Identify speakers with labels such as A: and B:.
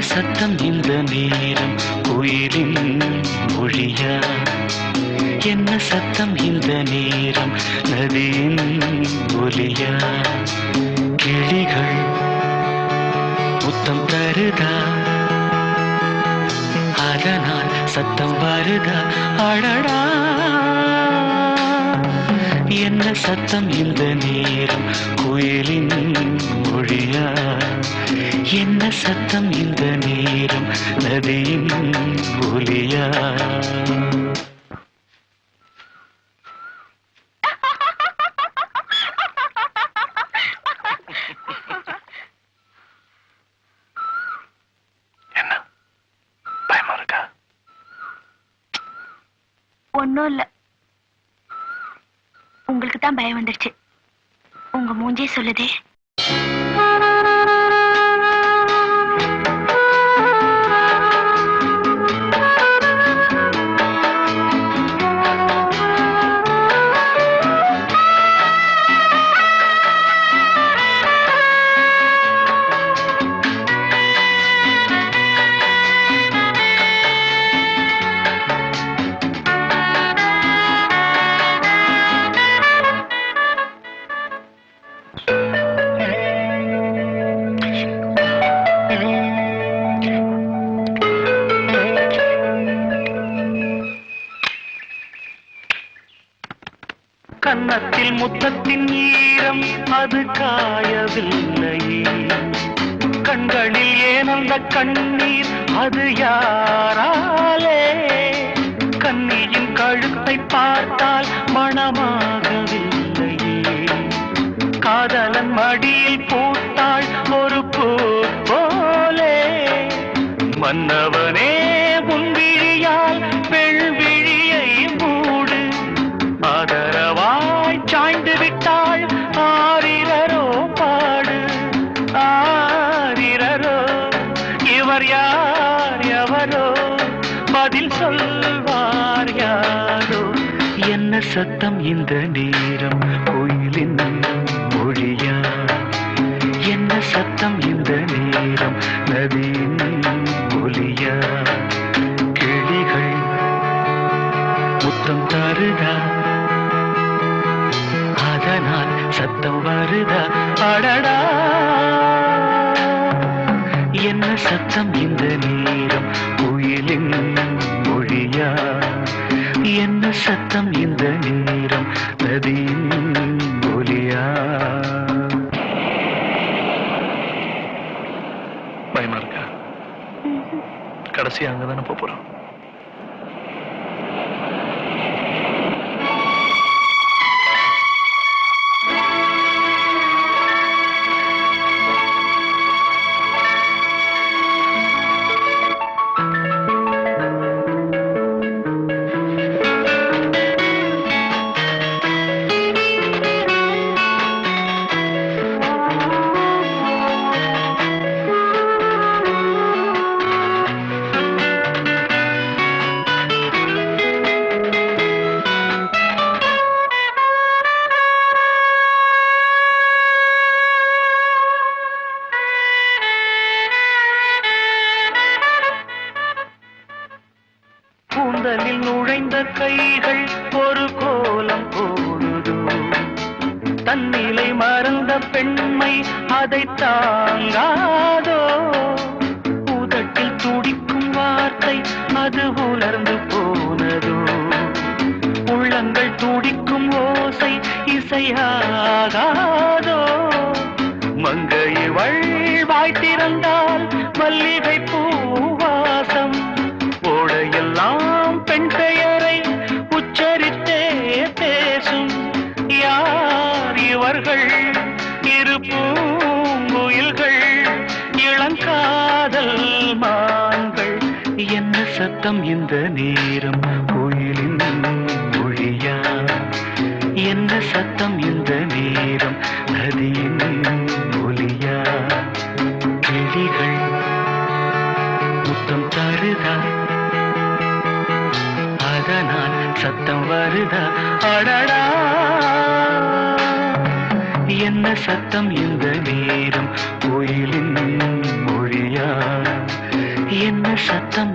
A: சத்தம் இந்த நேரம் கோயிலின் மொழியா? என்ன சத்தம் இந்த நேரம் நதியின் ஒலியா? கிளிகள் முத்தம் தருதா, அதனால் சத்தம் வருதா? அடடா, என்ன சத்தம் இந்த நேரம் கோயிலின் மொழியா? என்ன சத்தம் இந்த நேரம் நதியின் ஒலியா?
B: என்ன பயமா இருக்கா?
C: ஒன்னும் இல்ல, உங்களுக்கு தான் பயம் வந்துருச்சு. உங்க மூஞ்சே சொல்லுதே.
A: கன்னத்தில் முத்தத்தின் ஈரம் அது காயவில்லையே, கண்களில் ஏன் அந்த கண்ணீர் அது யாராலே? கன்னியின் கழுத்தை பார்த்தால் மணமாகவில்லையே, காதலன் மடியில் பூத்தாள் ஒரு பூ போலே. மன்னவனே உன் விழியால் வெள்விழியை மூடு, ஆதரவாய் சாய்ந்து விட்டாள் ஆரிரரோ பாடு. ஆரிரரோ, இவர் யார் எவரோ, பதில் சொல்வார் யாரோ? என்ன சத்தம் இந்த நேரம் கோயிலின் மொழியா? என்ன சத்தம் இந்த நேரம் நதியின் ஒலியா? கிளிகள் முத்தம் தருதா, அதனால் சத்தம் வருதா? அடடா, என்ன சத்தம் இந்த நேரம் கோயிலின் மொழியா? என்ன சத்தம் இந்த நேரம் நதியின் ஒலியா?
B: பயமா இருக்கா? கடைசி அங்கதானே போறோம்.
A: கூந்தலில் நுழைந்த கைகள் ஒரு கோலம் போடுதோ, தன்னிலை மறந்த பெண்மை அதை தாங்காதோ? உதட்டில் துடிக்கும் வார்த்தை அது உலர்ந்து போனதோ? உள்ளங்கள் துடிக்கும் ஓசை இசையாகாதோ? மங்கையவள் வாய் திறந்தால் மல்லிகை பூவாசம், ஓடையெல்லாம் பெண் பெயரை உச்சரித்தே பேசும். யார் இவர்கள்? இரு பூங்குயில்கள், இளங்காதல் மான்கள். என்ன சத்தம் இந்த நேரம் கோயிலின் மொழியா? என்ன சத்தம் இந்த நேரம் நதியின் ஒலியா? கிளிகள் முத்தம் தருதா, அதனால் சத்தம் வருதா? அடடா, என்ன சத்தம் இந்த நேரம் கோயிலின் மொழியா? சத்தம்